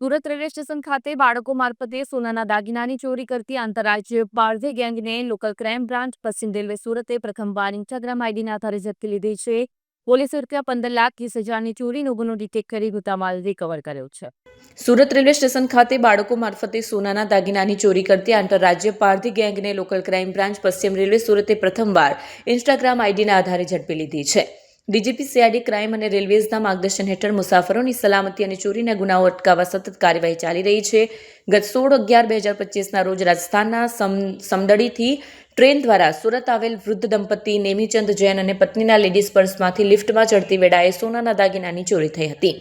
Surat railway station ખાતે બાળકો મારફતે સોનાના દાગીનાની ચોરી કરતી આંતરરાજ્ય પારધી ગેંગને લોકલ ક્રાઇમ બ્રાન્ચ પશ્ચિમ રેલવે સુરતે પ્રથમવાર ઇન્સ્ટાગ્રામ આઈડીના આધારે ઝડપી લીધી છે. પોલીસે ₹15,30,000ની ચોરીનો ગુનો ડિટેક્ટ કરી મુદ્દામાલ રિકવર કર્યો છે. સુરત રેલવે સ્ટેશન ખાતે બાળકો મારફતે સોનાના દાગીનાની ચોરી કરતી આંતરરાજ્ય પારધી ગેંગને લોકલ ક્રાઇમ બ્રાન્ચ પશ્ચિમ રેલવે સુરતે પ્રથમવાર ઇન્સ્ટાગ્રામ આઈડીના આધારે ઝડપી લીધી છે. ડીજીપી સીઆઈડી ક્રાઇમ અને રેલવેઝના માર્ગદર્શન હેઠળ મુસાફરોની સલામતી અને ચોરીના ગુનાઓ અટકાવવા સતત કાર્યવાહી ચાલી રહી છે. ગત 16/11/2025ના રોજ રાજસ્થાનના સમદડીથી ટ્રેન દ્વારા સુરત આવેલ વૃદ્ધ દંપતી નેમીચંદ જૈન અને પત્નીના લેડીઝ પર્સમાંથી લિફ્ટમાં ચડતી વેળાએ સોનાના દાગીનાની ચોરી થઈ હતી.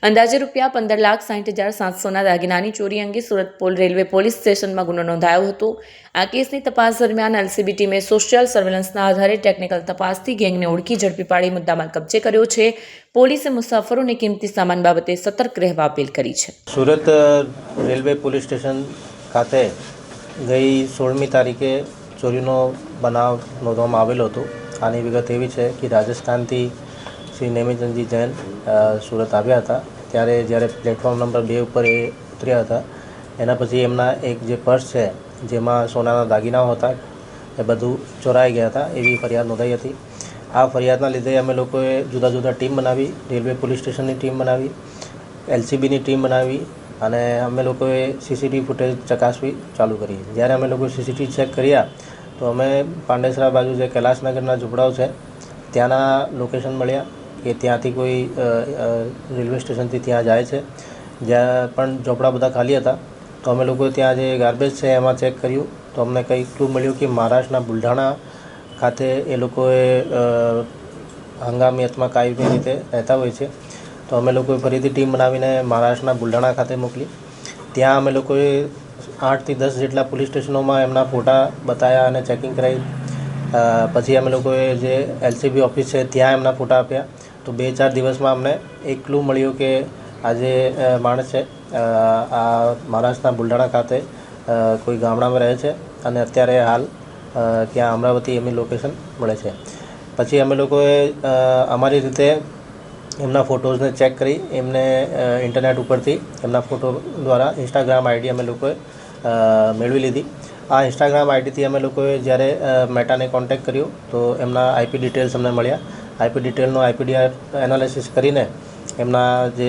અંદાજે ₹15,60,700ના દાગીનાની ચોરી અંગે સુરત રેલવે પોલીસ સ્ટેશનમાં ગુનો નોંધાયો હતો. આ કેસની તપાસ દરમિયાન એલસીબી ટીમે સોશિયલ સર્વેલન્સના આધારે ટેકનિકલ તપાસથી ગેંગને ઓળખી ઝડપી પાડી મુદ્દામાલ કબજે કર્યો છે. પોલીસે મુસાફરોને કિંમતી સામાન બાબતે સતર્ક રહેવા અપીલ કરી છે. સુરત રેલવે પોલીસ સ્ટેશન ખાતે ગઈ 16મી તારીખે ચોરીનો બનાવ નોંધવામાં આવેલો હતો. આની વિગત એવી છે કે રાજસ્થાનથી શ્રી નેમીચંદજી જૈન સુરત આવ્યા હતા. જ્યારે પ્લેટફોર્મ નંબર 2 ઉપર એ ઉતર્યા હતા, એના પછી એમના એક જે પર્સ છે જેમાં સોનાના દાગીનાઓ હતા એ બધું ચોરાઈ ગયા હતા એવી ફરિયાદ નોંધાઈ હતી. આ ફરિયાદના લીધે અમે લોકોએ જુદા જુદા ટીમ બનાવી, રેલવે પોલીસ સ્ટેશનની ટીમ બનાવી, એલસીબીની ટીમ બનાવી અને અમે લોકોએ સીસીટીવી ફૂટેજ ચકાસવી ચાલુ કરી. જ્યારે અમે લોકો સીસીટીવી ચેક કર્યા તો અમે પાંડેસરા બાજુ જે કૈલાસનગરના ઝૂંપડાઓ છે ત્યાંના લોકેશન મળ્યા કે ત્યાંથી કોઈ રેલવે સ્ટેશનથી ત્યાં જાય છે. જ્યાં પણ ઝૂંપડા બધા ખાલી હતા તો અમે લોકો ત્યાં જે ગાર્બેજ છે એમાં ચેક કર્યું તો અમને કંઈ ક્લુ મળ્યું કે મહારાષ્ટ્રના બુલઢાણા ખાતે એ લોકોએ હંગામિયતમાં કાયમી રીતે રહેતા હોય છે. તો અમે લોકોએ ફરીથી ટીમ બનાવીને મહારાષ્ટ્રના બુલઢાણા ખાતે મોકલી. ત્યાં અમે લોકોએ 8 થી 10 જેટલા પોલીસ સ્ટેશનોમાં એમના ફોટા બતાવ્યા અને ચેકિંગ કરાવી. પછી અમે લોકોએ જે એલસીબી ઓફિસ છે ત્યાં એમના ફોટા આપ્યા. તો 2-4 દિવસમાં અમને એક ક્લુ મળ્યું કે આ જે માણસ છે આ મહારાષ્ટ્રના બુલઢાણા ખાતે કોઈ ગામડામાં રહે છે અને અત્યારે હાલ ત્યાં અમરાવતી એમની લોકેશન મળે છે. પછી અમે લોકોએ અમારી રીતે એમના ફોટોઝને ચેક કરી એમને ઇન્ટરનેટ ઉપરથી એમના ફોટો દ્વારા ઇન્સ્ટાગ્રામ આઈડી અમે લોકોએ મેળવી લીધી. આ ઇન્સ્ટાગ્રામ આઈડીથી અમે લોકોએ જ્યારે મેટાને કોન્ટેક્ટ કર્યો તો એમના આઈપી ડિટેલ્સ અમને મળ્યા. આઈપી ડિટેલનો આઈપીડીઆર એનાલિસિસ કરીને એમના જે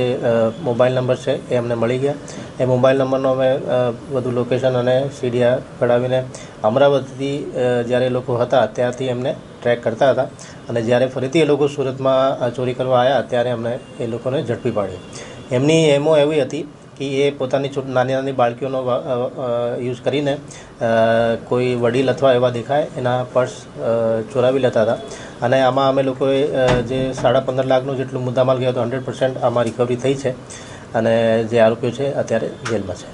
મોબાઈલ નંબર છે એ અમને મળી ગયા. એ મોબાઈલ નંબરનો અમે વધુ લોકેશન અને સીડીઆર કઢાવીને અમરાવતીથી જ્યારે એ લોકો હતા ત્યારથી એમને ટ્રેક કરતા હતા અને જ્યારે ફરીથી એ લોકો સુરતમાં ચોરી કરવા આવ્યા ત્યારે અમને એ લોકોને ઝડપી પાડ્યા. એમની એમો એવી હતી કે એ પોતાની નાની નાની બાળકીઓનો યુઝ કરીને કોઈ વડીલ અથવા એવા દેખાય એના પર્સ ચોરાવી લેતા હતા અને આમાં અમે લોકોએ જે 15.5 લાખનું જેટલું મુદ્દામાલ ગયો હતો 100% આમાં રિકવરી થઈ છે અને જે આરોપીઓ છે અત્યારે જેલમાં છે.